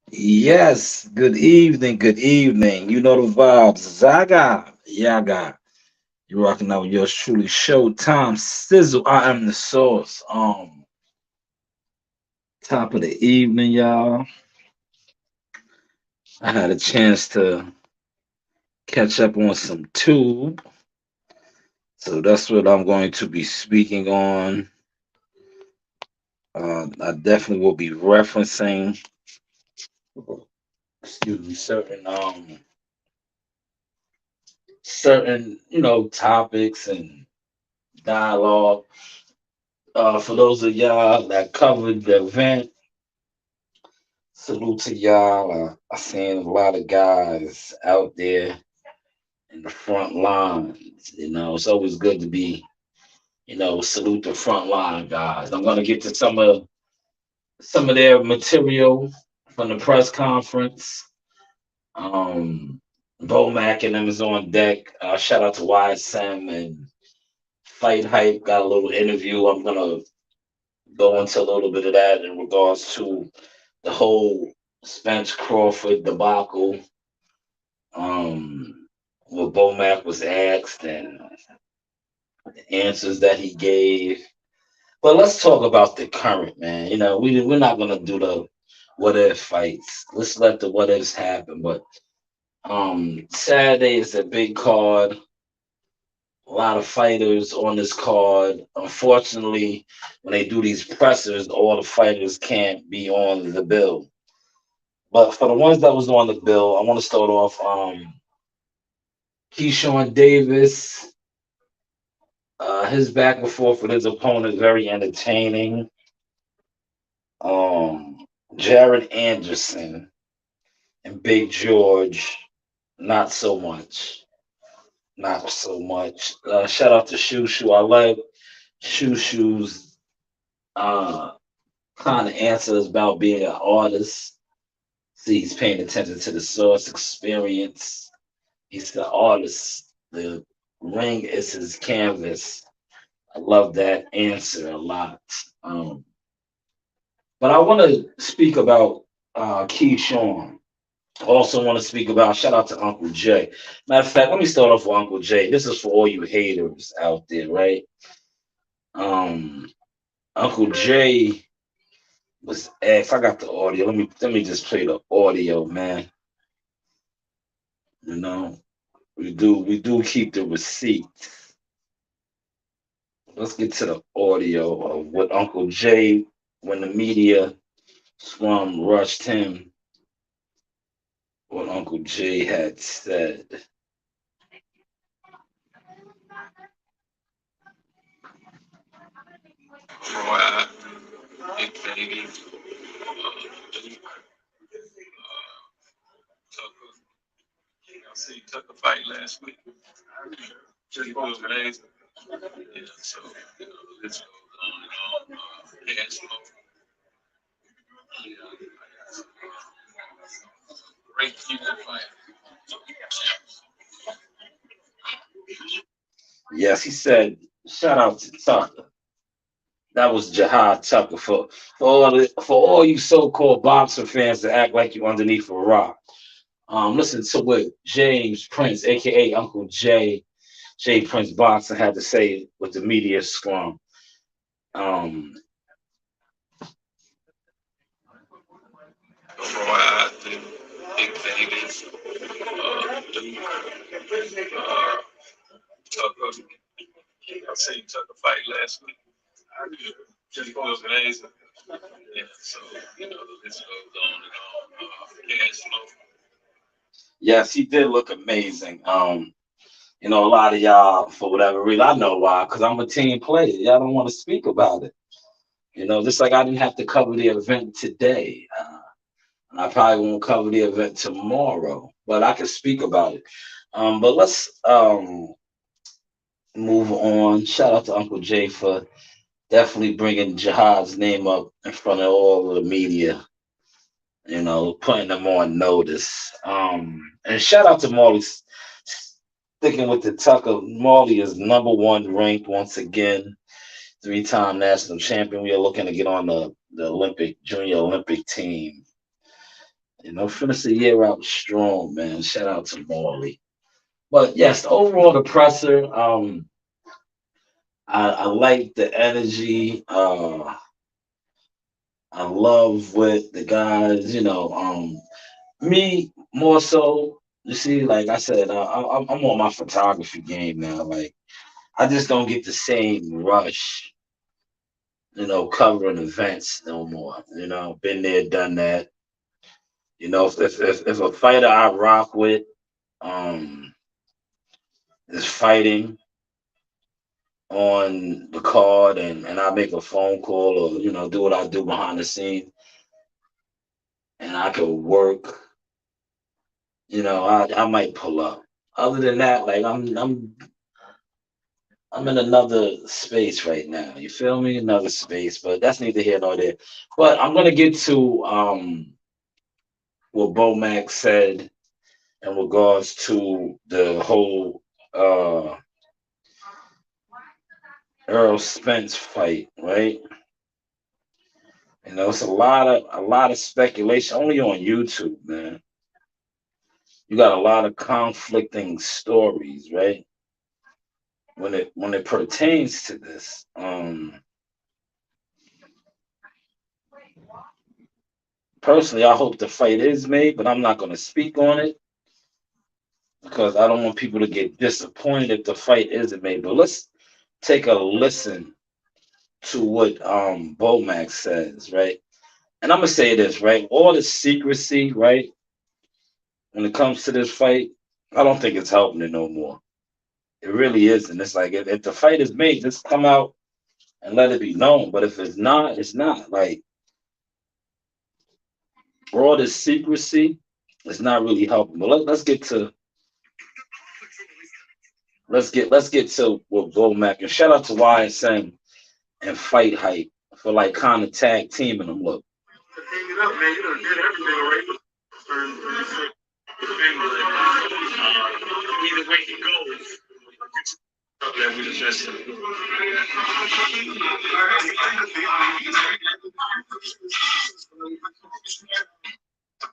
Yes, good evening, good evening. You know the vibes. Zaga, Yaga. You're rocking out with yours truly, Showtime Sizzle. I am the source. Top of the evening, y'all. I had a chance to catch up on some tube. So that's what I'm going to be speaking on. I definitely will be referencing excuse me, certain topics and dialogue. For those of y'all that covered the event, salute to y'all. I seen a lot of guys out there in the front lines. It's always good to be, salute the front line guys. I'm gonna get to some of their material from the press conference. Um, Bo Mack and them is on deck. Shout out to YSM and Fight Hype. Got a little interview. I'm gonna go into a little bit of that in regards to the whole Spence Crawford debacle. Um, what Bo Mack was asked and the answers that he gave. But let's talk about the current, man. We're not gonna do the what if fights. Let's let the what ifs happen. But Saturday is a big card. A lot of fighters on this card. Unfortunately, when they do these pressers, all the fighters can't be on the bill. But for the ones that was on the bill, I want to start off. Keyshawn Davis, his back and forth with his opponent is very entertaining. Um, Jared Anderson and Big George, not so much. Not so much. Shout out to Shushu. I like Shushu's uh, kind of answers about being an artist. See, he's paying attention to the source experience. He's the artist. The ring is his canvas. I love that answer a lot. Um, but I want to speak about Keyshawn. Also want to speak about shout out to Uncle Jay. Matter of fact, let me start off with Uncle Jay. This is for all you haters out there, right? Um, Uncle Jay was asked. I got the audio. Let me just play the audio, man. You know, we do keep the receipt. Let's get to the audio of what Uncle Jay, when the media scrum rushed him, what Uncle Jay had said. Roy, Big Baby, Duke, Tucker. I see Tucker fight last week. Just was amazing. Yeah, so this goes on and on. Cash flow. Yeah, great future fight. Yes, he said, shout out to Tucker. That was Jihad Tucker for all you so-called boxer fans that act like you underneath a rock. Listen to what James Prince, aka Uncle Jay Prince Boxer, had to say with the media scrum. Um, Roy, Big Babies, Duke, uh, Tucker. I seen Tucker fight last week. Just was amazing. Yeah, so this goes on and on. Cash flow. yes, he did look amazing. A lot of y'all, for whatever reason, I know why, because I'm a team player. Y'all don't want to speak about it. Just like I didn't have to cover the event today. And I probably won't cover the event tomorrow, but I can speak about it. But let's move on. Shout out to Uncle Jay for definitely bringing Jihad's name up in front of all of the media, putting them on notice. And shout out to Marley, sticking with the Tucker. Marley is number one ranked once again, three-time national champion. We are looking to get on the Olympic, junior Olympic team. Finish the year out strong, man. Shout out to Morley. But yes, overall the presser. I like the energy. I love what the guys. Me more so. You see, like I said, I'm on my photography game now. Like I just don't get the same rush. Covering events no more. Been there, done that. If a fighter I rock with um is fighting on the card and I make a phone call or do what I do behind the scene and I could work, I might pull up. Other than that, like I'm in another space right now. You feel me? Another space, but that's neither here nor there. But I'm gonna get to what Bo Max said in regards to the whole Earl Spence fight, right? It's a lot of speculation only on YouTube, man. You got a lot of conflicting stories, right? When it pertains to this. Personally, I hope the fight is made, but I'm not gonna speak on it because I don't want people to get disappointed if the fight isn't made. But let's take a listen to what Bomax says, right? And I'm gonna say this, right? All the secrecy, right? When it comes to this fight, I don't think it's helping it no more. It really isn't. It's like if the fight is made, just come out and let it be known. But if it's not, it's not. Like all this secrecy, it's not really helping. But let's get to what Vomac and shout out to YSN and Fight Hype for like kind of tag teaming them. Look. Hang it up, man. You done did everything already. Either way it goes, that we just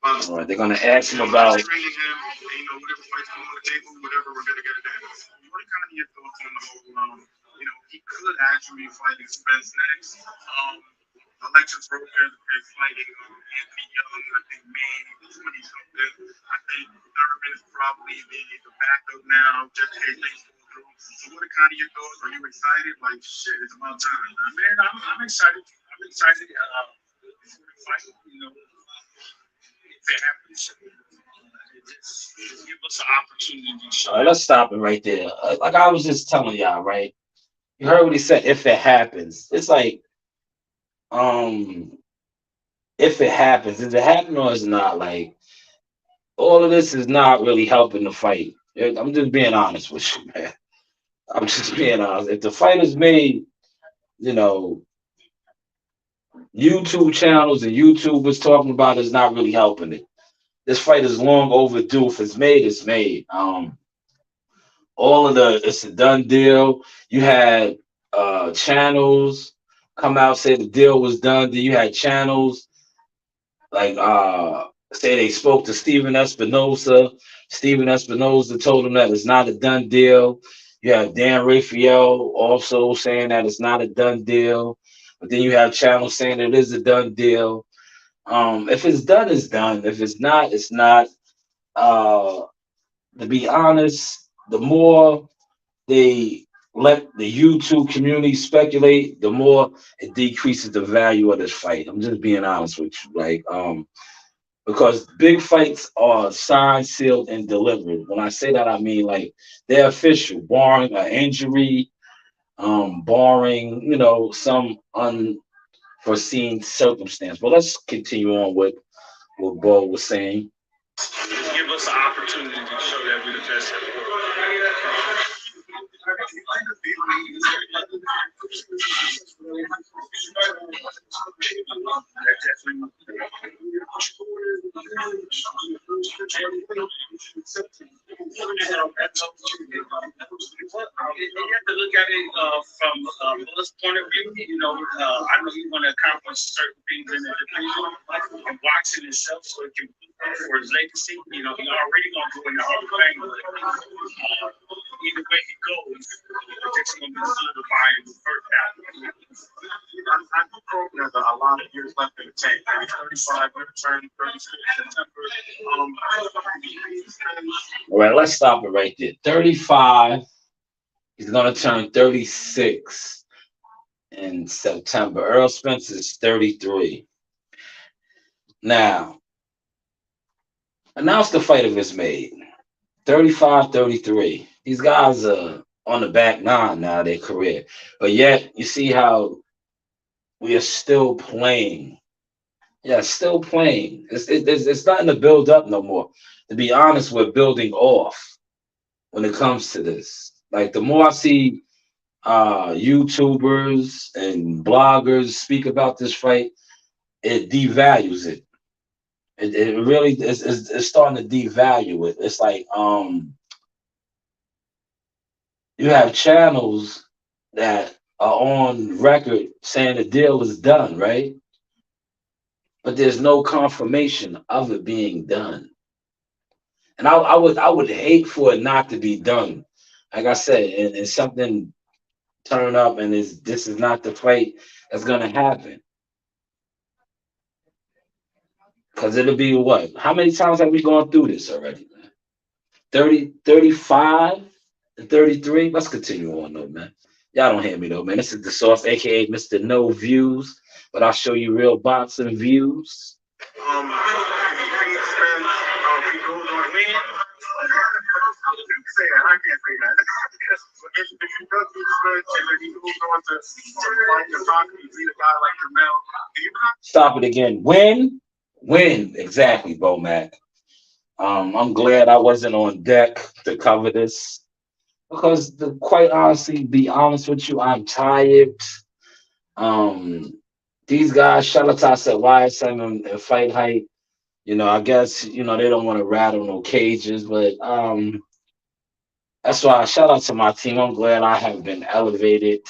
all right, they're gonna ask him about. He could actually fight Spence next. Alexis Roker is fighting Anthony Young, I think May 20 something. I think Thurman is probably the backup now, just in case things go through. So, what are kind of your thoughts? Are you excited? Like, shit, it's about time. Man, I'm excited. I'm excited for the fight. If it happens, just give us an opportunity to show. All right, let's stop it right there. Like I was just telling y'all, right? You heard what he said. If it happens, it's like, um, if it happens, is it happening or is it not? Like all of this is not really helping the fight. I'm just being honest with you, man. I'm just being honest. If the fight is made, you know, YouTube channels and YouTubers talking about it is not really helping it. This fight is long overdue. If it's made, it's made. It's a done deal. You had channels come out say the deal was done. Then you had channels like say they spoke to Steven Espinosa. Steven Espinosa told him that it's not a done deal. You have Dan Rafael also saying that it's not a done deal. But then you have channels saying it is a done deal. If it's done, it's done. If it's not, it's not. Uh, to be honest, the more they let the YouTube community speculate, the more it decreases the value of this fight. I'm just being honest with you. Like, because big fights are signed, sealed, and delivered. When I say that, I mean like they're official, barring an injury, barring some unforeseen circumstance. But let's continue on with what Bo was saying. Give us an opportunity to show that we're the best. You have to look at it from Bullet's point of view. I know you want to accomplish certain things in the division and boxing itself, so it can for his legacy. You know, he already gonna go in the Hall of Fame, but either way he goes, Dixon gonna be solidifying the first half. I do hope there's a lot of years left in the tank. Maybe 35, turn 36 September. All right, let's stop it right there. 35. He's gonna turn 36 in September. Earl Spence is 33. Now, announce the fight if it's made. 35, 33. These guys are on the back nine now of their career. But yet, you see how we are still playing. Yeah, still playing. It's nothing to build up no more. To be honest, we're building off when it comes to this. Like, the more I see YouTubers and bloggers speak about this fight, it devalues it. It really it's starting to devalue it. It's like you have channels that are on record saying the deal is done, right? But there's no confirmation of it being done. And I would hate for it not to be done. Like I said, and something turn up and this is not the fight that's gonna happen. Because it'll be what? How many times have we gone through this already, man? 30, 35, and 33. Let's continue on though, man. Y'all don't hear me though, man. This is the source, aka Mr. No Views, but I'll show you real boxing views. He goes on me. Say that. I can't say that. If he does do good and he goes on to fight the talk, he beat a guy like Jamel. Do you not? Stop it again. Win. Exactly, Bo Mac. I'm glad I wasn't on deck to cover this because, quite honestly, be honest with you, I'm tired. Um, these guys, shout out to I said YSM and Fight Hype. You know, I guess they don't want to rattle no cages, but that's why I shout out to my team. I'm glad I have been elevated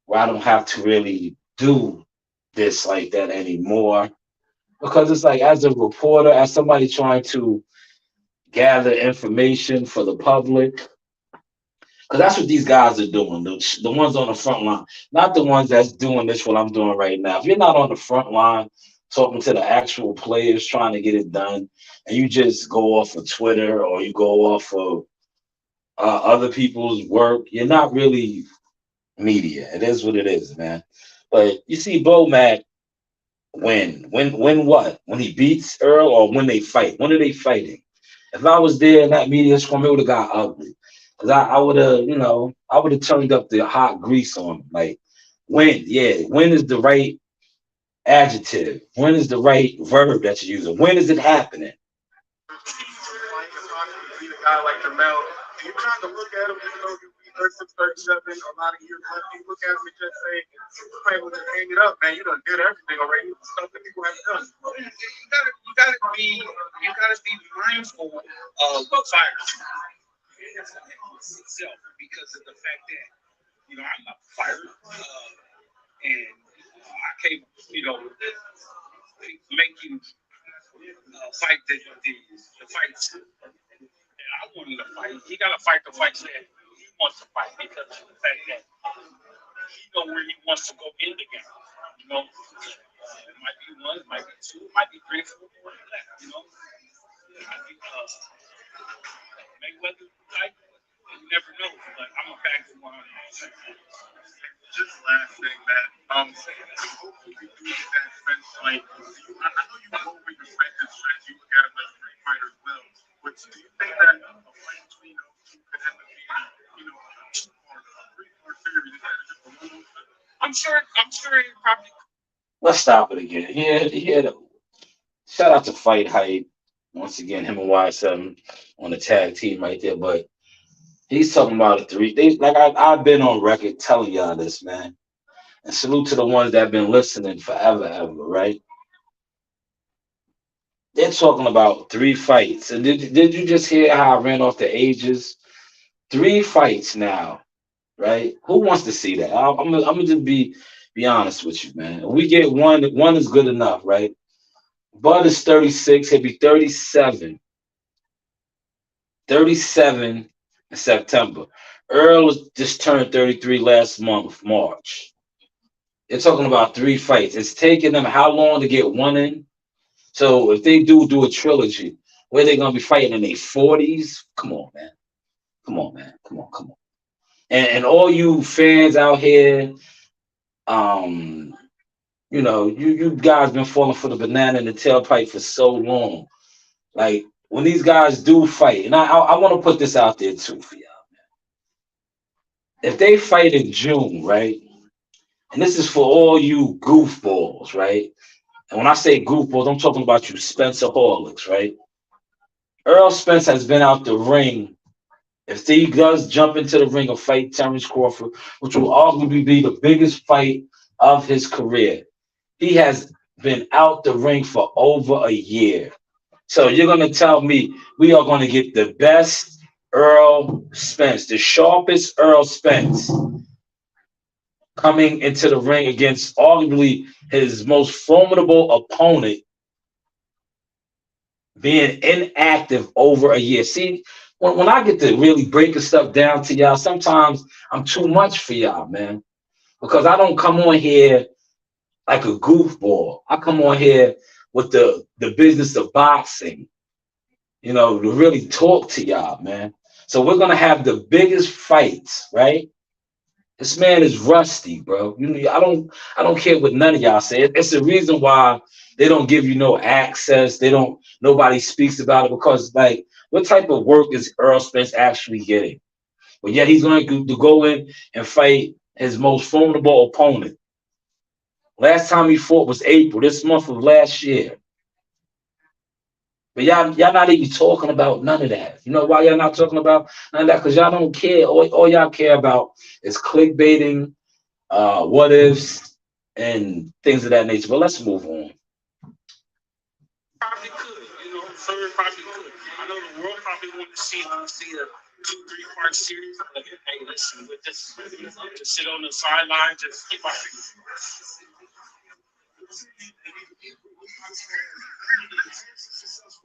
where I don't have to really do this like that anymore. Because it's like, as a reporter, as somebody trying to gather information for the public, because that's what these guys are doing. The ones on the front line, not the ones that's doing this what I'm doing right now. If you're not on the front line talking to the actual players trying to get it done, and you just go off of Twitter or you go off of other people's work, you're not really media. It is what it is, man. But you see Bo Mac win what? When he beats Earl or when they fight? When are they fighting? If I was there in that media scrum, it would have got ugly. Cause I would have, I would have turned up the hot grease on him. Like, when, yeah, when is the right adjective? When is the right verb that you're using? When is it happening? Beat a guy like Jamel. Do you kind of look at him, even though you beat 36, 37, a lot of years left? You look at him and just say, "You might want to hang it up, man. You done did everything already. Stuff that people haven't done." You gotta be mindful of fighters itself because of the fact that I'm not a fighter, and I can't make you fight the fights. I wanted to fight. He got to fight the fights that he wants to fight because of the fact that he know where he wants to go in the game. It might be one, it might be two, it might be three, four, left. I think Mayweather type. You never know, but I'm a back to 100%. Just last thing, man. Hopefully you do get that Spence fight. I know you go over your Spence stretch. You look at him as a great fighter as well. But do you think that a fight between those two could end up being, a three-part series instead of just a one? I'm sure he probably. Let's stop it again. Shout out to Fight Hype. Once again, him and Y7 on the tag team right there. But he's talking about a three. I've been on record telling y'all this, man. And salute to the ones that have been listening forever, ever, right? They're talking about 3 fights. And did you just hear how I ran off the ages? 3 fights now, right? Who wants to see that? I'm gonna just be honest with you, man. We get one is good enough, right? Bud is 36. He'll be 37. 37 in September. Earl just turned 33 last month, March. They're talking about 3 fights. It's taking them how long to get one in? So if they do a trilogy, where they gonna be fighting in their 40s? Come on, man. Come on, man. Come on, come on. And all you fans out here, um, you guys been falling for the banana in the tailpipe for so long. Like when these guys do fight, and I want to put this out there too for y'all. If they fight in June, right? And this is for all you goofballs, right? And when I say goofballs, I'm talking about you Spencer Horlicks, right? Earl Spence has been out the ring. If he does jump into the ring and fight Terrence Crawford, which will arguably be the biggest fight of his career, he has been out the ring for over a year. So you're going to tell me we are going to get the best Earl Spence, the sharpest Earl Spence, coming into the ring against arguably his most formidable opponent, being inactive over a year. See, when I get to really breaking stuff down to y'all, sometimes I'm too much for y'all, man. Because I don't come on here like a goofball. I come on here with the business of boxing, to really talk to y'all, man. So we're gonna have the biggest fights, right? This man is rusty, bro. I don't care what none of y'all say. It's the reason why they don't give you no access. Nobody speaks about it because, like, what type of work is Earl Spence actually getting? But yet he's going to go in and fight his most formidable opponent. Last time he fought was April, this month of last year. But y'all not even talking about none of that. You know why y'all not talking about none of that? Because y'all don't care. All y'all care about is clickbaiting, what ifs, and things of that nature. But let's move on. Probably could, Third probably could. I know the world probably want to see a 2-3 part series. But hey, listen, with this, just sit on the sideline, just keep watching.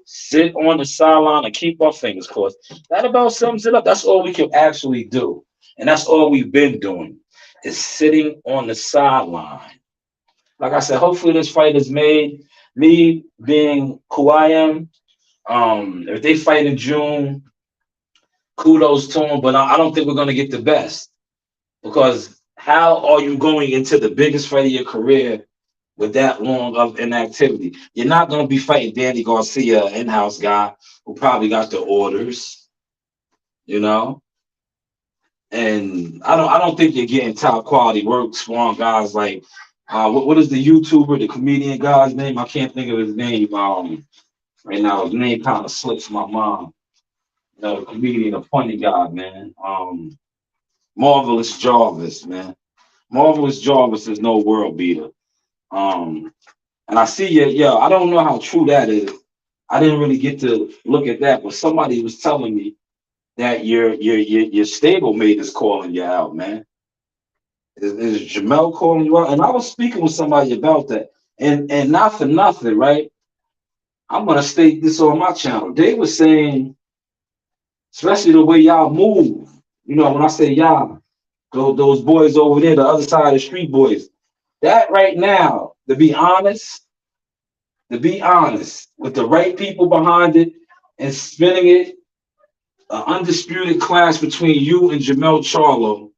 Sit on the sideline and keep our fingers crossed. That about sums it up. That's all we can actually do. And that's all we've been doing is sitting on the sideline. Like I said, hopefully this fight is made. Me being who I am, if they fight in June, kudos to them. But I don't think we're going to get the best. Because how are you going into the biggest fight of your career with that long of inactivity? You're not going to be fighting Danny Garcia, in-house guy who probably got the orders, And I don't think you're getting top quality work from guys like what is the YouTuber, the comedian guy's name? I can't think of his name right now. His name kind of slips my mind. The comedian, a funny guy, man. Marvelous Jarvis, man. Marvelous Jarvis is no world beater. And I see I don't know how true that is. I didn't really get to look at that, but somebody was telling me that your stablemate is calling you out, man. Is Jamel calling you out? And I was speaking with somebody about that. And not for nothing, right? I'm gonna state this on my channel. They were saying, especially the way y'all move, when I say y'all, those boys over there, the other side of the street boys, that right now, to be honest, with the right people behind it and spinning it, an undisputed clash between you and Jamel Charlo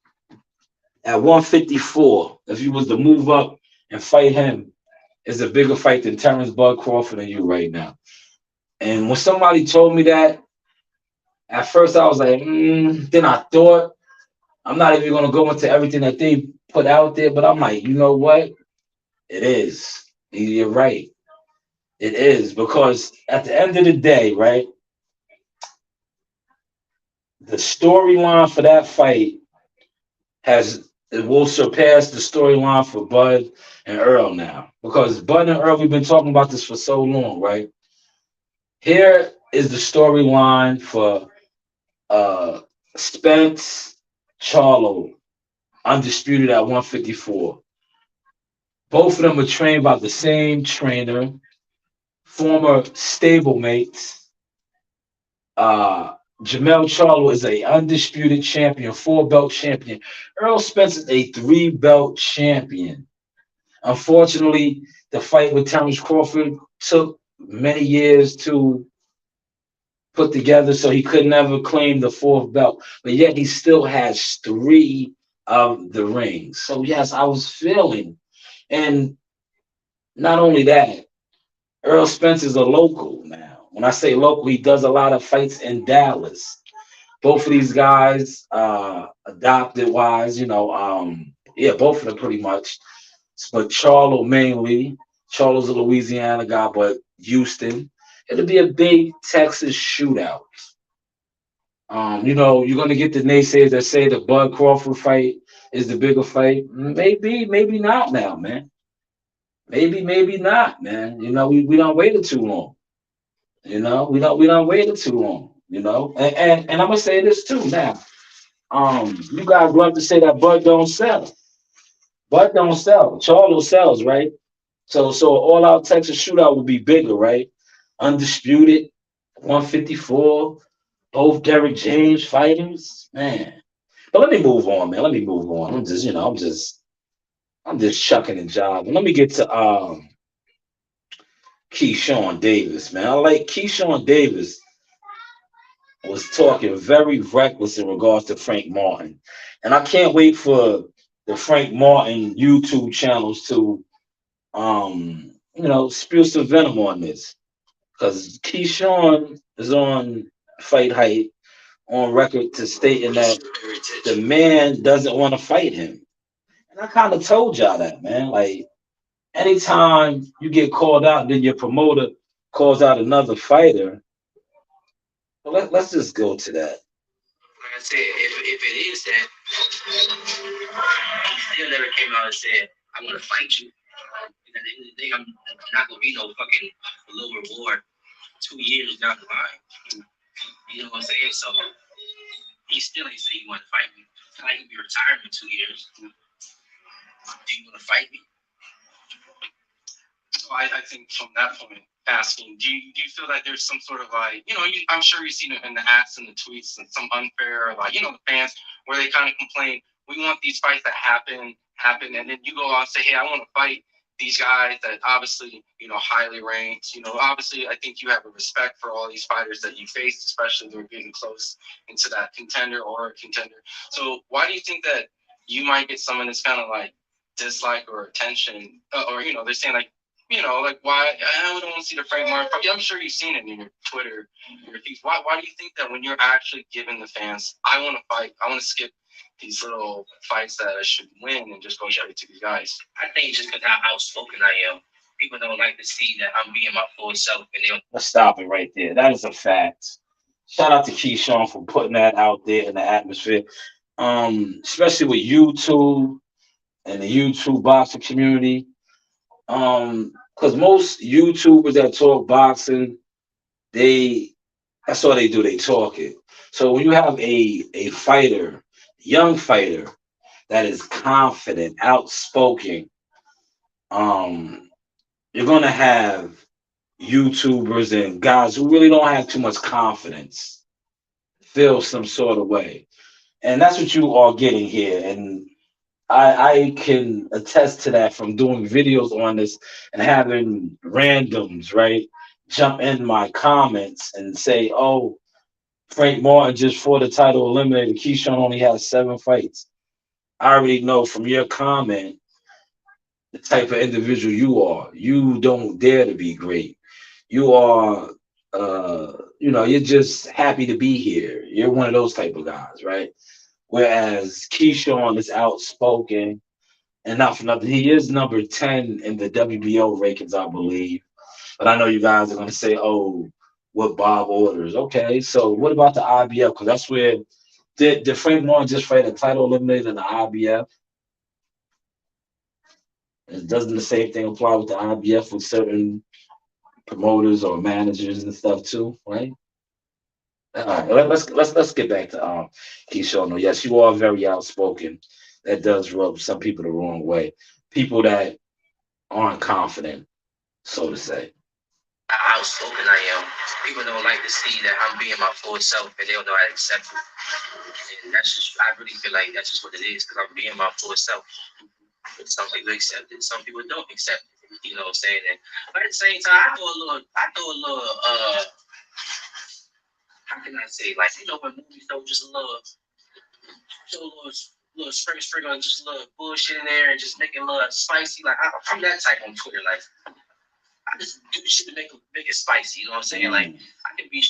at 154, if you was to move up and fight him, is a bigger fight than Terrence Bud Crawford and you right now. And when somebody told me that, at first I was like, then I thought, I'm not even going to go into everything that they put out there, but I'm like, you know what? It is. You're right. It is, because at the end of the day, right, the storyline for that fight will surpass the storyline for Bud and Earl now. Because Bud and Earl, we've been talking about this for so long, right? Here is the storyline for Spence Charlo, undisputed at 154. Both of them are trained by the same trainer former stablemates. Jamel Charlo is a undisputed champion, 4 belt champion. Earl Spence is a 3 belt champion. Unfortunately, the fight with Terrence Crawford took many years to put together, so he could never claim the 4th belt. But yet he still has 3 of the rings. So yes, I was feeling, and not only that, Earl Spence is a local now. When I say local, he does a lot of fights in Dallas. Both of these guys, adopted wise, yeah, both of them pretty much. But Charlo mainly. Charlo's a Louisiana guy, but Houston. It'll be a big Texas shootout. You're gonna get the naysayers that say the Bud Crawford fight is the bigger fight. Maybe, maybe not now, man. Maybe not, man. We don't waited too long. We don't waited too long. And I'm gonna say this too now. You guys love to say that Bud don't sell. Bud don't sell. Charlo sells, right? So all out Texas shootout will be bigger, right? Undisputed, 154, both Derrick James fighters, man. But let me move on, man. Let me move on. I'm just chucking and jogging. Let me get to Keyshawn Davis, man. I like Keyshawn Davis was talking very reckless in regards to Frank Martin. And I can't wait for the Frank Martin YouTube channels to spew some venom on this. Because Keyshawn is on Fight Hype on record to stating that the man doesn't want to fight him. And I kind of told y'all that, man. Like, anytime you get called out, then your promoter calls out another fighter. Well, let's just go to that. Like I said, if it is that, he still never came out and said, "I want to fight you." And at the end of the day, I'm not gonna be no fucking low reward 2 years down the line. You know what I'm saying? So he still ain't say he want to fight me. I can be retired in 2 years. Do you want to fight me? So I think from that point, asking, do you feel that there's some sort of like, I'm sure you've seen it in the ads and the tweets and some unfair, like, the fans where they kind of complain, we want these fights that happen, and then you go out and say, hey, I want to fight these guys that obviously, highly ranked, obviously I think you have a respect for all these fighters that you faced, especially they're getting close into that contender or a contender. So why do you think that you might get someone that's kind of like dislike or attention, or, they're saying like, like why I don't want to see the Frank Martin fight. I'm sure you've seen it in your Twitter, your feeds. Why do you think that when you're actually giving the fans, I want to fight, I want to skip these little fights that I should win and just go straight to these guys? I think just because how outspoken I am, people don't like to see that I'm being my full self, and they'll. Let's stop it right there. That is a fact. Shout out to Keyshawn for putting that out there in the atmosphere. Especially with YouTube and the YouTube boxing community. Because most YouTubers that talk boxing, that's all they do. They talk it. So when you have a fighter, young fighter, that is confident, outspoken, you're gonna have YouTubers and guys who really don't have too much confidence feel some sort of way. And that's what you are getting here. And I can attest to that from doing videos on this and having randoms, right, jump in my comments and say, oh, Frank Martin just fought the title eliminated. Keyshawn only has 7 fights. I already know from your comment the type of individual you are. You don't dare to be great. You are, you're just happy to be here. You're one of those type of guys, right? Whereas Keyshawn is outspoken, and not for nothing, he is number 10 in the WBO rankings, I believe. But I know you guys are going to say, oh, what Bob orders. Okay, so what about the IBF? Because that's where, did Frank Martin just fight a title eliminator in the IBF? And doesn't the same thing apply with the IBF with certain promoters or managers and stuff too, right? All right, let's get back to Keyshawn. No, yes, you are very outspoken. That does rub some people the wrong way. People that aren't confident, so to say. how outspoken I am. People don't like to see that I'm being my full self, and they don't know how to accept it. And that's just, I really feel like that's just what it is, because I'm being my full self. But some people accept it, some people don't accept it. You know what I'm saying? And, but at the same time, how can I say, like, when movies throw just a little, show a little spring on just a little bullshit in there and just make it a little spicy. Like, I'm that type on Twitter. Like, I just do shit to make it spicy. You know what I'm saying? Like, I can be.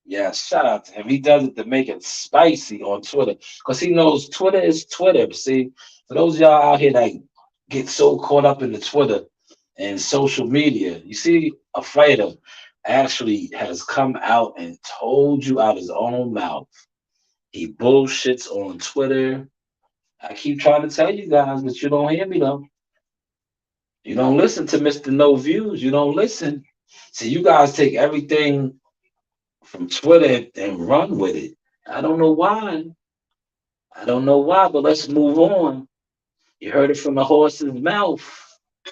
Yeah, shout out to him. He does it to make it spicy on Twitter because he knows Twitter is Twitter. See, for those of y'all out here that get so caught up in the Twitter and social media, you see, a fighter actually has come out and told you out his own mouth. He bullshits on Twitter. I keep trying to tell you guys, but you don't hear me though. You don't listen to Mr. No Views. You don't listen. See, you guys take everything from Twitter and run with it. I don't know why. I don't know why, but let's move on. You heard it from the horse's mouth.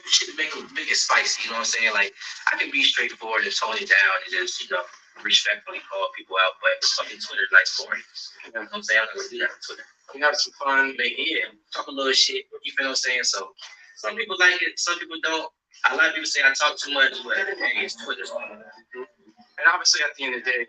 Shit to make it spicy. You know what I'm saying? Like, I can be straightforward and tone it down and just respectfully call people out, but fucking Twitter like boring. You know what I'm saying? I'm not gonna do that on Twitter. We have some fun, talk a little shit. You feel what I'm saying? So some people like it, some people don't. A lot of people say I talk too much, but hey, it's Twitter. And obviously, at the end of the day,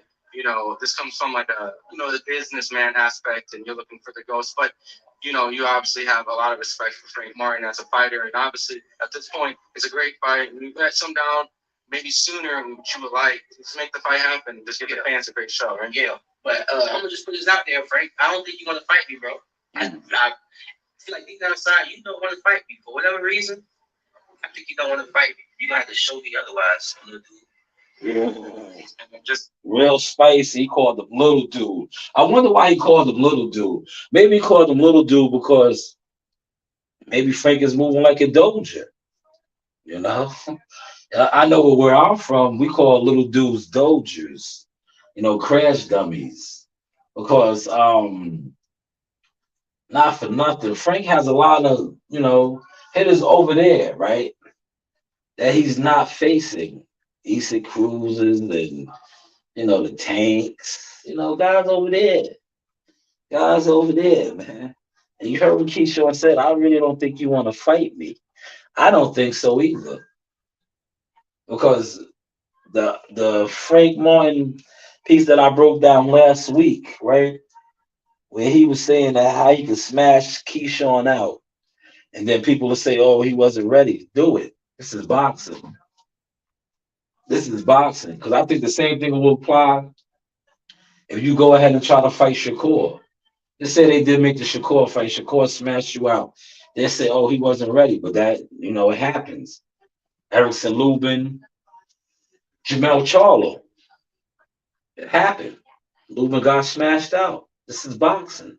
this comes from like the businessman aspect, and you're looking for the ghost. But you obviously have a lot of respect for Frank Martin as a fighter, and obviously at this point, it's a great fight. And you let some down maybe sooner than what you would like. Just make the fight happen. Just give the fans a great show, right? Yeah. But I'm gonna just put this out there, Frank. I don't think you're gonna fight me, bro. I feel like deep down inside, you don't want to fight me for whatever reason. I think you don't want to fight me. You gotta have to show me otherwise, little dude. Yeah. Just real spicy. He called him little dude. I wonder why he called him little dude. Maybe he called him little dude because maybe Frank is moving like a doja. You know, I know where I'm from. We call little dudes dojers. Crash dummies. Because not for nothing, Frank has a lot of hitters over there, right? That he's not facing. Issa Cruises and the Tanks, guys over there. Guys over there, man. And you heard what Keyshawn said, I really don't think you want to fight me. I don't think so either. Because the Frank Martin piece that I broke down last week, right? Where he was saying that how he could smash Keyshawn out. And then people will say, oh, he wasn't ready. Do it. This is boxing. This is boxing. Because I think the same thing will apply if you go ahead and try to fight Shakur. Let's say they did make the Shakur fight. Shakur smashed you out. They say, oh, he wasn't ready. But that, it happens. Erickson Lubin, Jamel Charlo. It happened. Lubin got smashed out. This is boxing.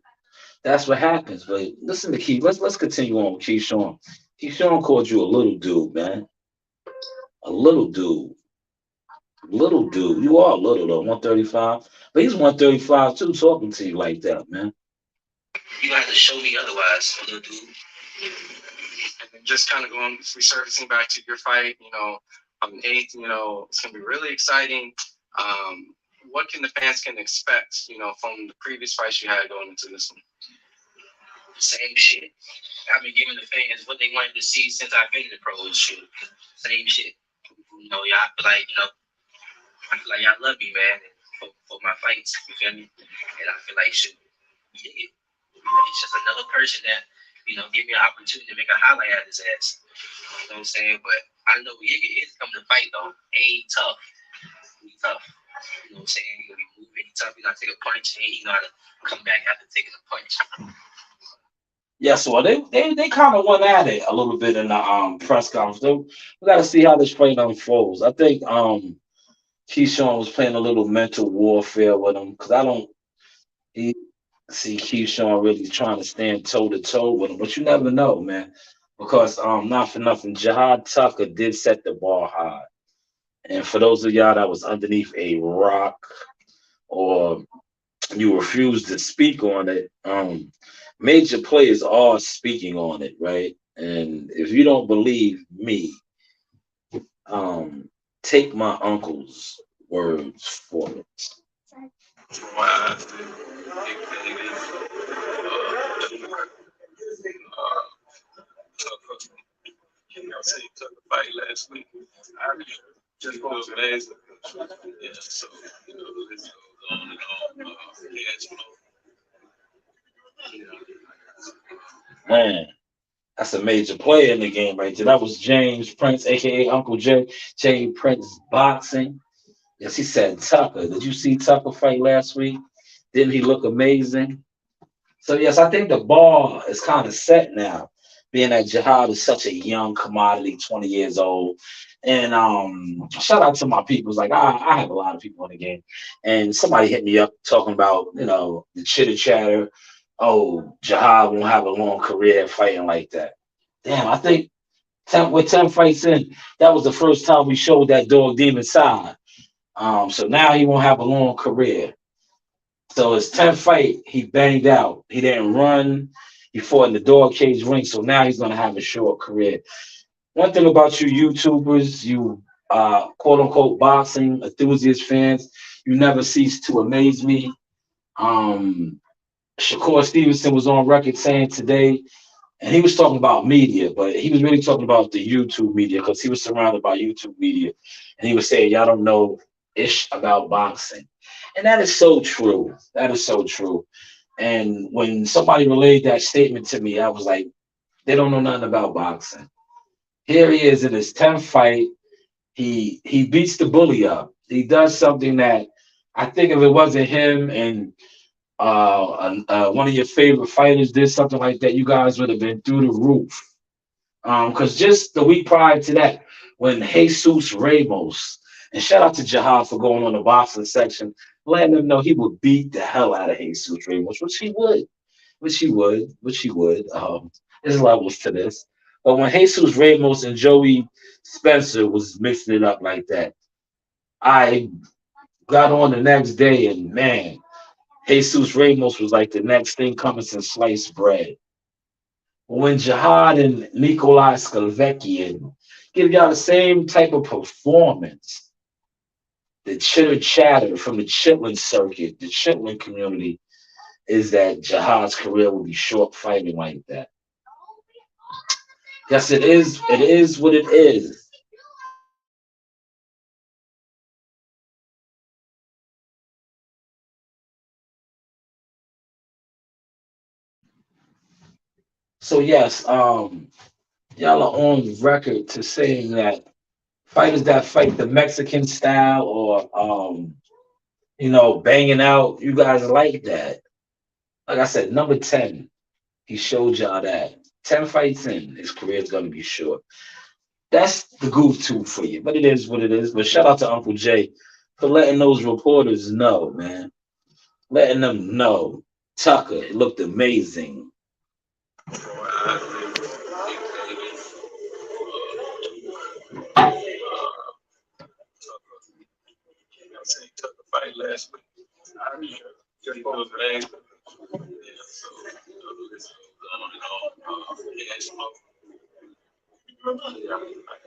That's what happens. But listen to Keith. Let's continue on with Keyshawn. Keyshawn called you a little dude, man. A little dude. Little dude. You are little though, 135. But he's 135 too, talking to you like that, man. You have to show me otherwise, little dude. And just kind of resurfacing back to your fight, on the 8th, it's going to be really exciting. What can the fans expect, from the previous fights you had going into this one? Same shit. I've been giving the fans what they wanted to see since I've been in the pros. Shit. Same shit. Y'all I feel like y'all love me, man, for my fights. You feel me? And I feel like it's just another person that give me an opportunity to make a highlight at his ass. You know what I'm saying? But I know Yiga is coming to fight though. Ain't tough. He's tough. You know what I'm saying? He's gonna be moving. He's tough. He's gonna take a punch and he know how to come back after taking a punch. Yeah, so they kind of went at it a little bit in the press conference. We got to see how this fight unfolds. I think Keyshawn was playing a little mental warfare with him because I don't see Keyshawn really trying to stand toe to toe with him. But you never know, man, because not for nothing, Jihad Tucker did set the bar high. And for those of y'all that was underneath a rock or you refused to speak on it, major players are speaking on it, right? And if you don't believe me, take my uncle's words for it. why I said dictated, Tucker, I say he took a fight last week. I just was amazing. Yeah, so, this goes on and on. Cash flow. Man, that's a major player in the game right there. That was James Prince, aka Uncle J. J Prince Boxing. Yes, he said Tucker. Did you see Tucker fight last week? Didn't he look amazing? So yes, I think the bar is kind of set now, being that Jihad is such a young commodity, 20 years old. And shout out to my people. Like I have a lot of people in the game. And somebody hit me up talking about, the chitter chatter. Oh, Jihad won't have a long career fighting like that. Damn, I think with 10 fights in, that was the first time we showed that dog demon side. So now he won't have a long career. So his 10th fight, he banged out. He didn't run. He fought in the dog cage ring. So now he's going to have a short career. One thing about you YouTubers, you quote unquote boxing enthusiast fans, you never cease to amaze me. Shakur Stevenson was on record saying today, and he was talking about media, but he was really talking about the YouTube media because he was surrounded by YouTube media. And he was saying, y'all don't know ish about boxing. And that is so true. That is so true. And when somebody relayed that statement to me, I was like, they don't know nothing about boxing. Here he is in his 10th fight. He beats the bully up. He does something that I think if it wasn't him and one of your favorite fighters did something like that, you guys would have been through the roof. Because just the week prior to that, when Jesus Ramos, and shout out to Jihad for going on the boxing section, letting them know he would beat the hell out of Jesus Ramos, which he would. There's levels to this. But when Jesus Ramos and Joey Spencer was mixing it up like that, I got on the next day and man, Jesus Ramos was like the next thing coming since sliced bread. When Jihad and Nikolai Skalvekian give y'all the same type of performance, the chitter chatter from the Chitlin circuit, the Chitlin community, is that Jihad's career will be short fighting like that. Yes, it is. It is what it is. So yes, y'all are on record to saying that fighters that fight the Mexican style or banging out, you guys like that. Like I said, number 10, he showed y'all that 10 fights in, his career is gonna be short. That's the goof tube for you, but it is what it is. But shout out to Uncle Jay for letting those reporters know, man. Letting them know. Tucker, it looked amazing. He took a fight last week. Just was amazing. Yeah, so this goes on and on. Cash flow. I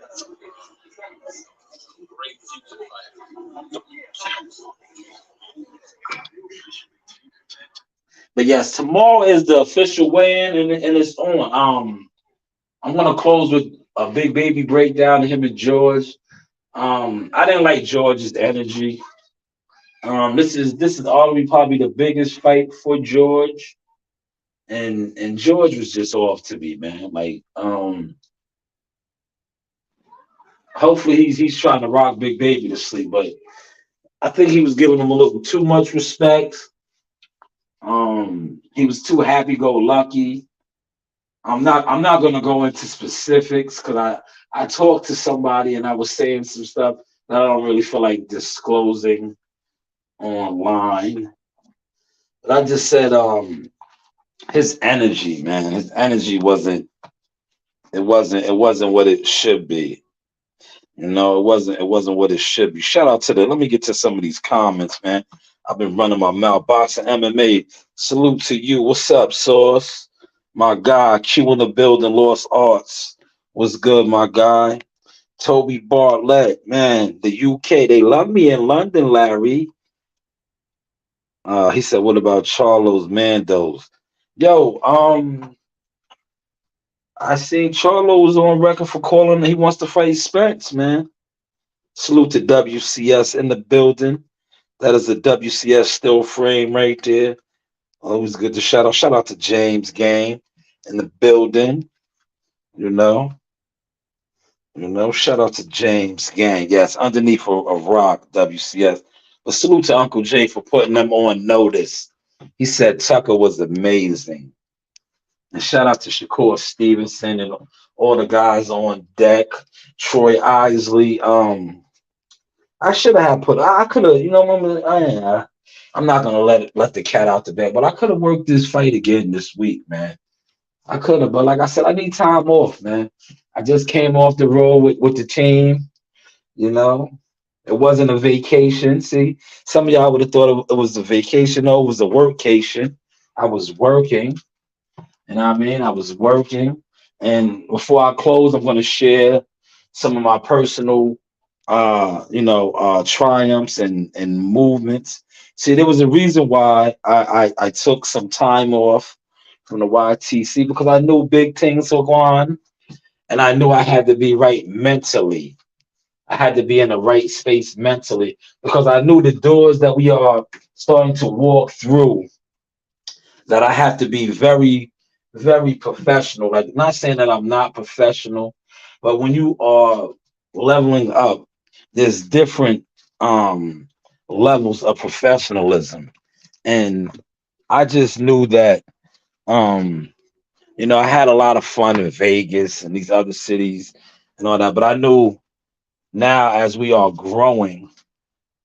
got some great future fighters. But yes, tomorrow is the official weigh-in, and it's on. I'm gonna close with a big baby breakdown of him and George. I didn't like George's energy. This is arguably probably the biggest fight for George, and George was just off to me, man. Like, hopefully he's trying to rock Big Baby to sleep, but I think he was giving him a little too much respect. He was too happy-go-lucky. I'm not gonna go into specifics because I talked to somebody and I was saying some stuff that I don't really feel like disclosing online. But I just said his energy, man, his energy wasn't what it should be. It wasn't what it should be. Shout out to let me get to some of these comments, man. I've been running my mouth. Boxing MMA, salute to you. What's up, Sauce? My guy, Q in the building, Lost Arts. What's good, my guy? Toby Bartlett, man, the UK, they love me in London, Larry. He said, what about Charlo's Mandos? Yo, I seen Charlo was on record for calling he wants to fight Spence, man. Salute to WCS in the building. That is a WCS still frame right there. Always good to shout out. Shout out to James Game in the building. You know, shout out to James Gang. Yes, underneath a rock, WCS. But salute to Uncle Jay for putting them on notice. He said Tucker was amazing. And shout out to Shakur Stevenson and all the guys on deck. Troy Isley. I should have put. I could have. I'm not gonna let the cat out the bag. But I could have worked this fight again this week, man. I could have, but like I said, I need time off, man. I just came off the road with the team. You know, it wasn't a vacation. See, some of y'all would have thought it was a vacation. No, it was a workcation. I was working. You know what I mean? I was working. And before I close, I'm going to share some of my personal, triumphs and movements. See, there was a reason why I took some time off from the YTC because I knew big things were going on, and I knew I had to be right mentally. I had to be in the right space mentally because I knew the doors that we are starting to walk through, that I have to be very, very professional. Like, not saying that I'm not professional, but when you are leveling up, there's different levels of professionalism. And I just knew that, I had a lot of fun in Vegas and these other cities and all that, but I knew now as we are growing,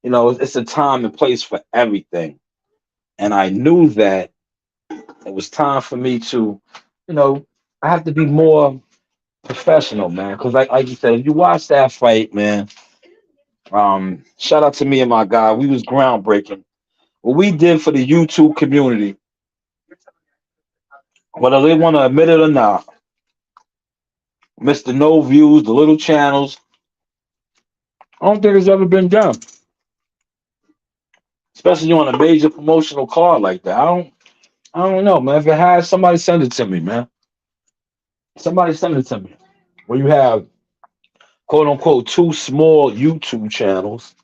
it's a time and place for everything. And I knew that it was time for me to, I have to be more professional, man. Because like you said, if you watch that fight, man, shout out to me and my guy. We was groundbreaking. What we did for the YouTube community, whether they want to admit it or not, Mr. No Views, the little channels, I don't think it's ever been done. Especially on a major promotional card like that. I don't know, man. If it has, somebody send it to me, man. Somebody send it to me. Where you have quote unquote two small YouTube channels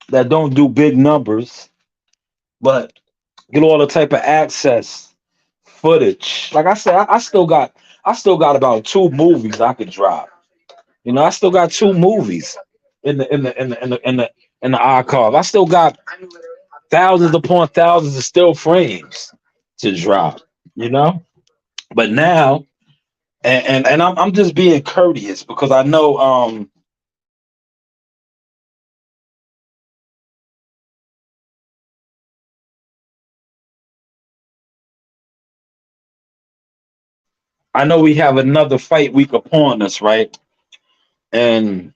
that don't do big numbers, but get all the type of access footage. Like I said, I still got about two movies I could drop. I still got two movies in the archive. I still got thousands upon thousands of still frames to drop. You know, but now, and I'm just being courteous because I know we have another fight week upon us, right? And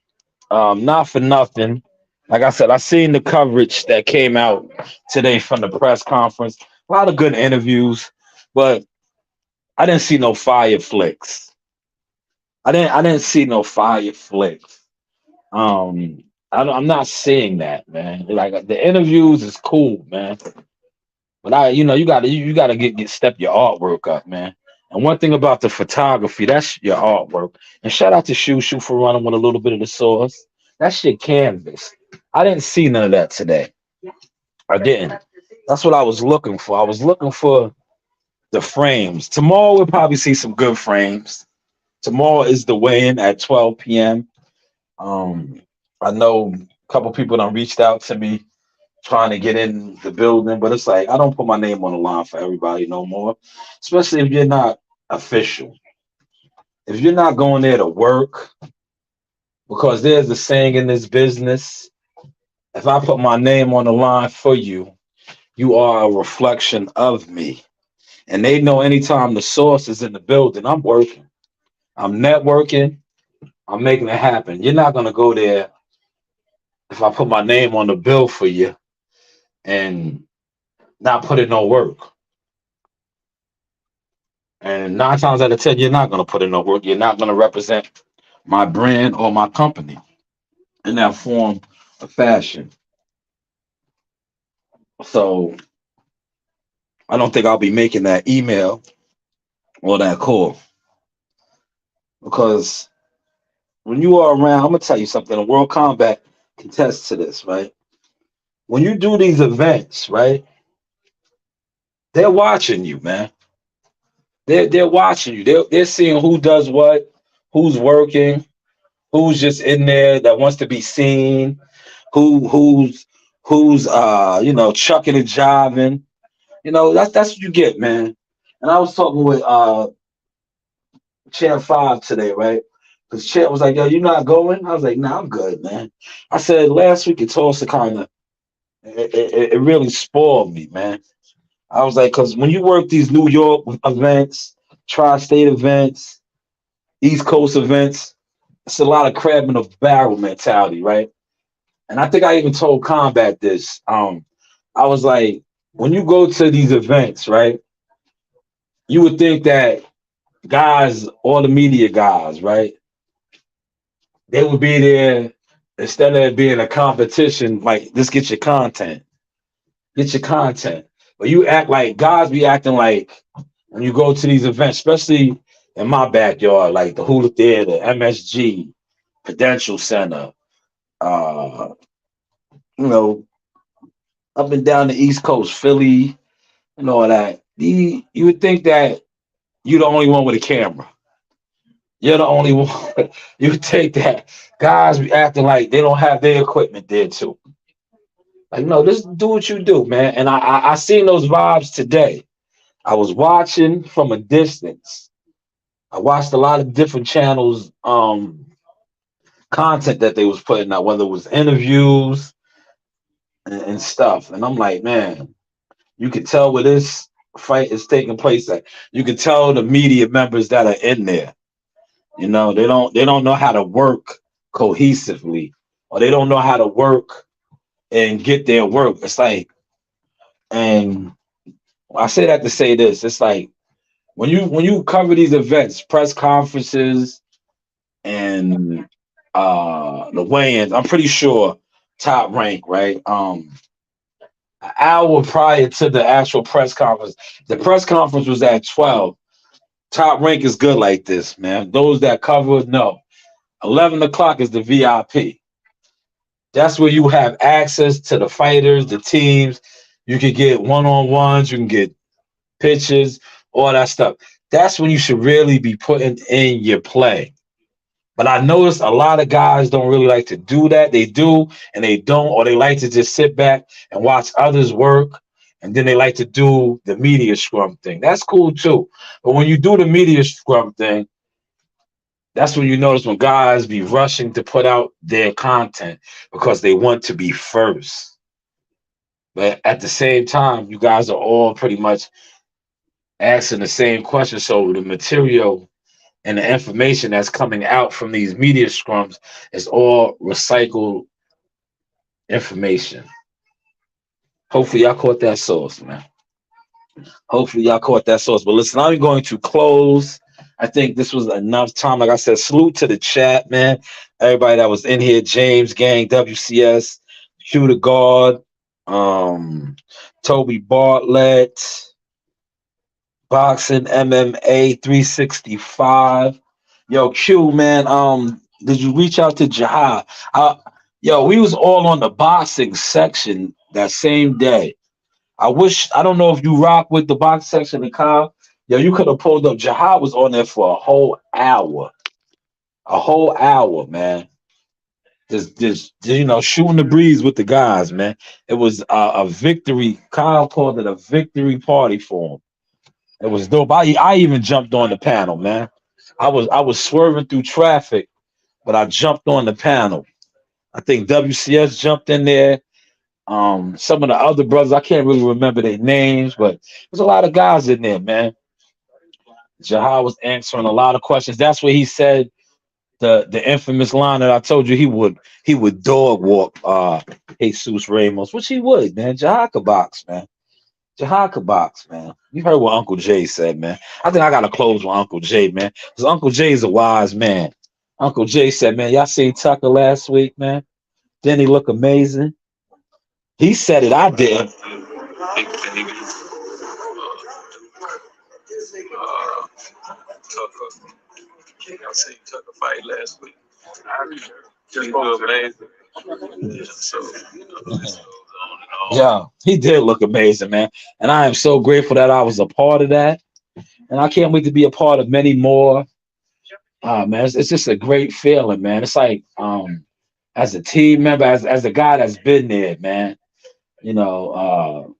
not for nothing. Like I said, I seen the coverage that came out today from the press conference. A lot of good interviews, but I didn't see no fire flicks. I didn't see no fire flicks. I'm not seeing that, man. Like the interviews is cool, man. But you gotta get step your artwork up, man. And one thing about the photography, that's your artwork. And shout out to Shushu for running with a little bit of the sauce. That's your canvas. I didn't see none of that today. I didn't. That's what I was looking for. I was looking for the frames. Tomorrow we'll probably see some good frames. Tomorrow is the weigh-in at 12 p.m. Um, I know a couple people done reached out to me trying to get in the building, but it's like I don't put my name on the line for everybody no more, especially if you're not official. If you're not going there to work, because there's a saying in this business, if I put my name on the line for you, you are a reflection of me. And they know anytime the source is in the building, I'm working. I'm networking. I'm making it happen. You're not going to go there if I put my name on the bill for you and not put in no work. And 9 times out of 10, you're not going to put in no work. You're not going to represent my brand or my company in that form of fashion. So I don't think I'll be making that email or that call because when you are around, I'm gonna tell you something. The World Combat contests to this, right? When you do these events, right? They're watching you, man. They're watching you. They're seeing who does what, who's working, who's just in there that wants to be seen, who's chucking and jiving. That's what you get, man. And I was talking with Champ Five today, right? Because Champ was like, "Yo, you not going?" I was like, "Nah, I'm good, man." I said last week in Tulsa, kind of, it really spoiled me, man. I was like, because when you work these New York events, tri-state events, East Coast events, it's a lot of crab in a barrel mentality, right? And I think I even told Combat this. I was like, when you go to these events, right? You would think that guys, all the media guys, right? They would be there instead of it being a competition. Like, just get your content. But you act like guys be acting like when you go to these events, especially in my backyard, like the Hula Theater, MSG, Prudential Center, uh, you know, up and down the East Coast, Philly, and all that. You would think that you're the only one with a camera. You're the only one. You would think that guys be acting like they don't have their equipment there too. Like, no, just do what you do, man. And I seen those vibes today. I was watching from a distance. I watched a lot of different channels, content that they was putting out, whether it was interviews and stuff. And I'm like, man, you could tell where this fight is taking place at. You could tell the media members that are in there. They don't know how to work cohesively, or they don't know how to work and get their work. It's like, and I say that to say this. It's like when you cover these events, press conferences, and the weigh-ins, I'm pretty sure Top Rank, right? An hour prior to the actual press conference, the press conference was at 12. Top Rank is good like this, man. Those that cover know. 11 o'clock is the VIP. That's where you have access to the fighters, the teams. You can get one-on-ones, you can get pitches, all that stuff. That's when you should really be putting in your play. But I noticed a lot of guys don't really like to do that. They do and they don't, or they like to just sit back and watch others work. And then they like to do the media scrum thing. That's cool too. But when you do the media scrum thing, that's when you notice when guys be rushing to put out their content because they want to be first. But at the same time, you guys are all pretty much asking the same question. So the material and the information that's coming out from these media scrums is all recycled information. Hopefully y'all caught that sauce, man. Hopefully y'all caught that sauce. But listen, I'm going to close. I think this was enough time. Like I said, salute to the chat, man. Everybody that was in here, James Gang, WCS, Hugh the God, Toby Bartlett, Boxing MMA 365. Yo, Q, man, did you reach out to Jahad? Yo, we was all on the boxing section that same day. I don't know if you rock with the box section in Kyle. Yo, you could have pulled up. Jahad was on there for a whole hour. A whole hour, man. Just shooting the breeze with the guys, man. It was a victory. Kyle called it a victory party for him. It was dope. I even jumped on the panel, man. I was swerving through traffic, but I jumped on the panel. I think WCS jumped in there. Some of the other brothers, I can't really remember their names, but there's a lot of guys in there, man. Jahad was answering a lot of questions. That's where he said the infamous line that I told you he would dog walk Jesus Ramos, which he would, man. Jahad could box, man. Jahad could box, man. You heard what Uncle Jay said, man. I think I gotta close with Uncle Jay, man. Because Uncle Jay is a wise man. Uncle Jay said, man, y'all seen Tucker last week, man? Didn't he look amazing? He said it, I did. Big baby. Tucker. I seen Tucker fight last week. Just amazing. Yeah, so this goes on and on. Yeah, he did look amazing, man. And I am so grateful that I was a part of that. And I can't wait to be a part of many more. Man, it's just a great feeling, man. It's like as a team member, as a guy that's been there, man, you know,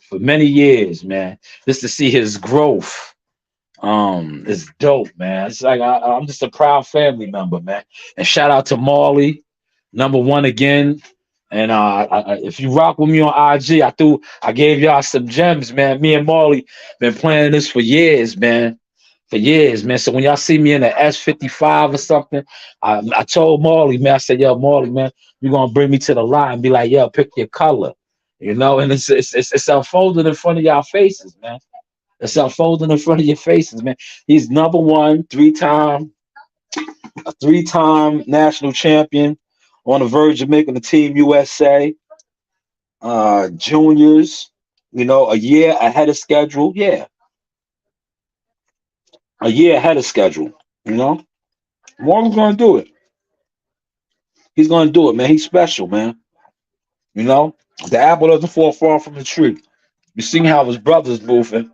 for many years, man, just to see his growth. It's dope, man. It's like I'm just a proud family member, man. And shout out to Marley, #1 again. And if you rock with me on IG, I gave y'all some gems, man. Me and Marley been planning this for years, man. For years, man. So when y'all see me in the S55 or something, I told Marley, man, I said, yo, Marley, man, you're gonna bring me to the lot and be like, yo, pick your color. You know, and it's unfolding in front of y'all faces, man. It's unfolding in front of your faces, man. He's #1, a three-time national champion, on the verge of making the Team USA. Juniors, you know, a year ahead of schedule. Yeah, a year ahead of schedule. You know, Morgan's gonna do it. He's gonna do it, man. He's special, man. You know, the apple doesn't fall far from the tree. You seen how his brother's moving.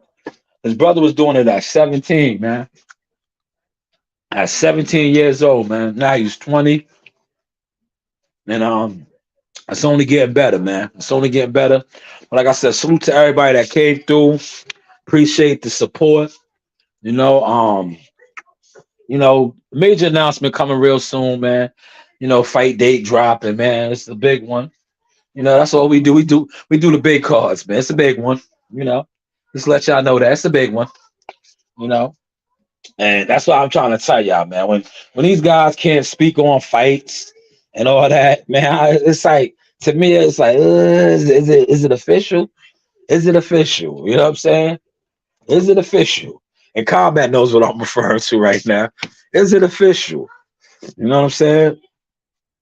His brother was doing it at 17, man. At 17 years old, man. Now he's 20. And it's only getting better, man. It's only getting better. But like I said, salute to everybody that came through. Appreciate the support. You know, major announcement coming real soon, man. You know, fight date dropping, man. It's the big one. You know, that's all we do. We do the big cards, man. It's a big one. You know, just let y'all know that it's a big one. You know, and that's what I'm trying to tell y'all, man. When these guys can't speak on fights and all that, man, it's like, to me, it's like, is it official? Is it official? You know what I'm saying? Is it official? And Combat knows what I'm referring to right now. Is it official? You know what I'm saying?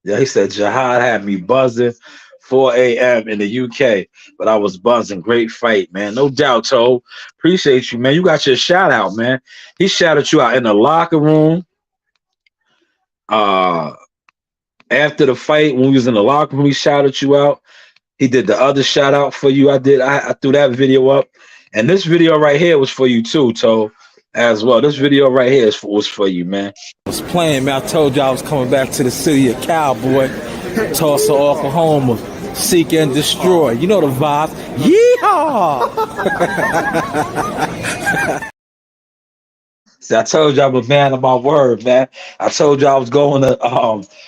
Yeah, he said Jihad had me buzzing 4 a.m. in the UK, but I was buzzing. Great fight, man. No doubt, Toe. Appreciate you, man. You got your shout out, man. He shouted you out in the locker room. After the fight, when we was in the locker room, he shouted you out. He did the other shout out for you. I threw that video up. And this video right here was for you too, Toe, as well. This video right here was for you, man. I was playing, man. I told you I was coming back to the city of Cowboy, Tulsa, Oklahoma. Seek and destroy. You know the vibe. Yeehaw! See, I told you I'm a man of my word, man. I told you I was going to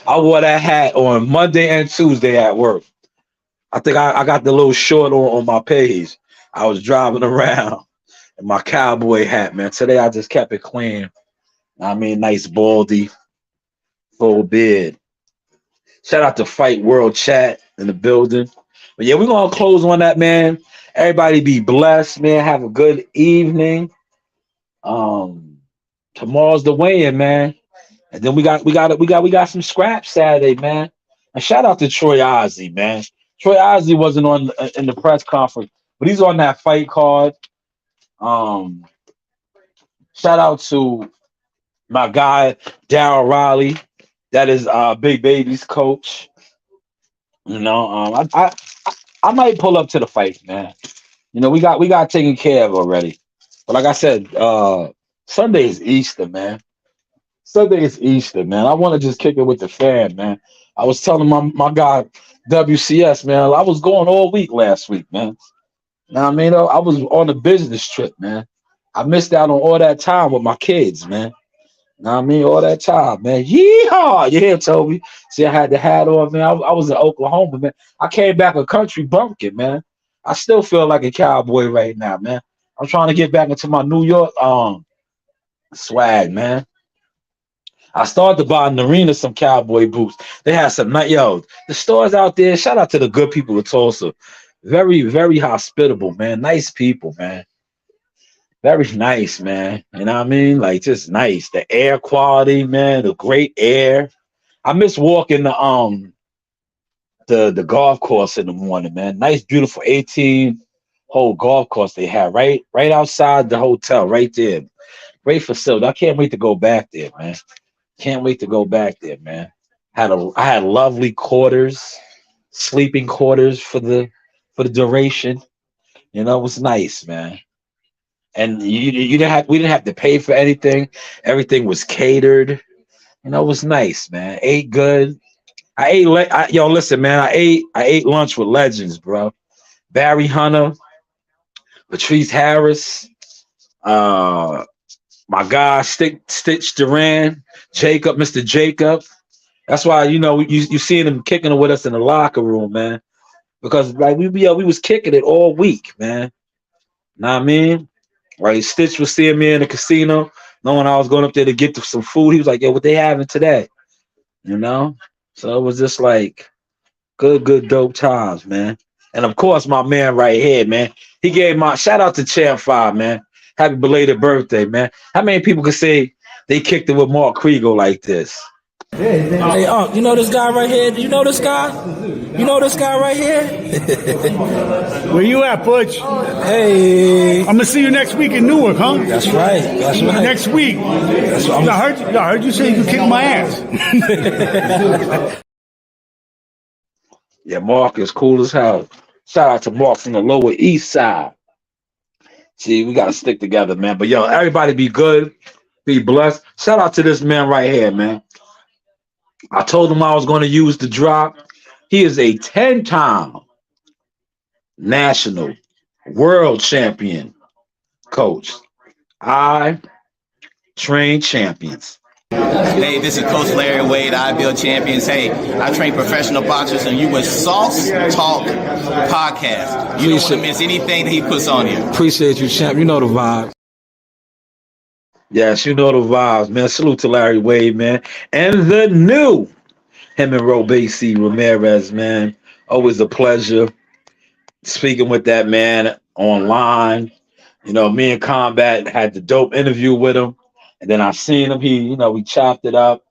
I wore that hat on Monday and Tuesday at work. I think I got the little short on my page. I was driving around in my cowboy hat, man. Today I just kept it clean. I mean, nice baldy, full beard. Shout out to Fight World Chat in the building. But yeah, we're gonna close on that, man. Everybody be blessed, man. Have a good evening. Tomorrow's the weigh-in, man. And then we got some scraps Saturday, man. And shout out to Troy Ozzie, man. Troy Ozzie wasn't on in the press conference, but he's on that fight card. Shout out to my guy Darryl Riley. That is Big Baby's coach. You know, I might pull up to the fight, man. You know, we got taken care of already. But like I said, Sunday is Easter, man. Sunday is Easter, man. I want to just kick it with the fam, man. I was telling my guy WCS, man, I was going all week last week, man. Now I mean, I was on a business trip, man. I missed out on all that time with my kids, man. Now I mean, all that time, man. Yeehaw! You hear, Toby? See, I had the hat on, man. I was in Oklahoma, man. I came back a country bumpkin, man. I still feel like a cowboy right now, man. I'm trying to get back into my New York swag, man. I started to buy in the arena some cowboy boots. They had some, the stores out there. Shout out to the good people of Tulsa. Very, very hospitable, man. Nice people, man. Very nice, man. You know what I mean? Like just nice. The air quality, man, the great air. I miss walking the golf course in the morning, man. Nice, beautiful 18 hole golf course they have right outside the hotel, right there. Great facility. I can't wait to go back there, man. Can't wait to go back there, man. I had lovely quarters, sleeping quarters for the duration. You know, it was nice, man. And you didn't have we didn't have to pay for anything. Everything was catered. You know, it was nice, man. Ate good. Yo, listen, man. I ate lunch with legends, bro. Barry Hunter, Patrice Harris, uh, my guy Stitch Duran, Jacob, Mr. Jacob. That's why you seeing him kicking it with us in the locker room, man. Because like we was kicking it all week, man. Know what I mean? Like Stitch was seeing me in the casino, knowing I was going up there to get some food. He was like, "Yo, what they having today?" You know. So it was just like good, dope times, man. And of course, my man right here, man. He gave my shout out to Champ 5, man. Happy belated birthday, man. How many people can say they kicked it with Mark Kriegel like this? Hey, you know this guy right here? Do you know this guy? You know this guy right here? Where you at, Butch? Hey. I'm gonna see you next week in Newark, huh? That's right. That's right. Next week. That's what I heard you say you could kick my ass. Yeah, Mark is cool as hell. Shout out to Mark from the Lower East Side. See, we gotta stick together, man. But yo, everybody be good, be blessed. Shout out to this man right here, man. I told him I was going to use the drop. He is a 10-time national world champion coach. I train champions. Hey, this is Coach Larry Wade, IBL Champions. Hey, I train professional boxers, and you with Sauce Talk Podcast. You don't want to miss anything that he puts on here. Appreciate you, champ. You know the vibe. Yes, you know the vibes, man. Salute to Larry Wade, man. And the new him and Robesi Ramirez, man. Always a pleasure speaking with that man online. You know, me and Combat had the dope interview with him. And then I seen him. We chopped it up.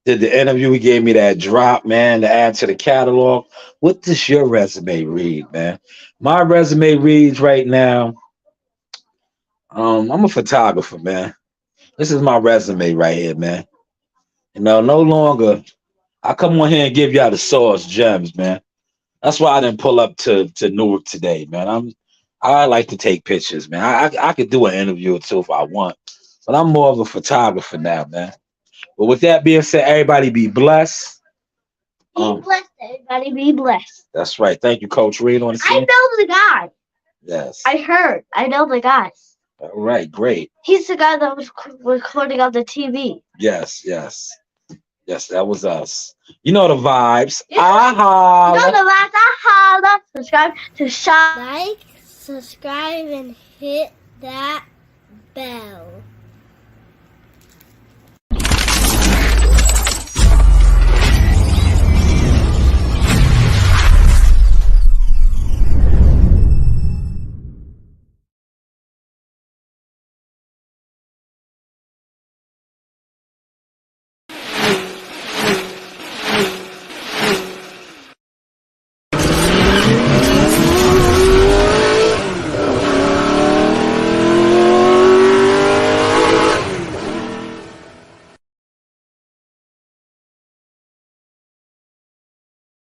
Did the interview. He gave me that drop, man, to add to the catalog. What does your resume read, man? My resume reads right now. I'm a photographer, man. This is my resume right here, man. You know, no longer. I come on here and give y'all the source gems, man. That's why I didn't pull up to Newark today, man. I like to take pictures, man. I could do an interview or two if I want. But I'm more of a photographer now, man. But with that being said, everybody be blessed. Be blessed, everybody. Be blessed. That's right. Thank you, Coach Reed on the scene. I know the guy. Yes. I know the guy. All right, great. He's the guy that was recording on the TV. Yes, that was us. You know the vibes. You know the vibes. Subscribe to Shop. Like, subscribe, and hit that bell.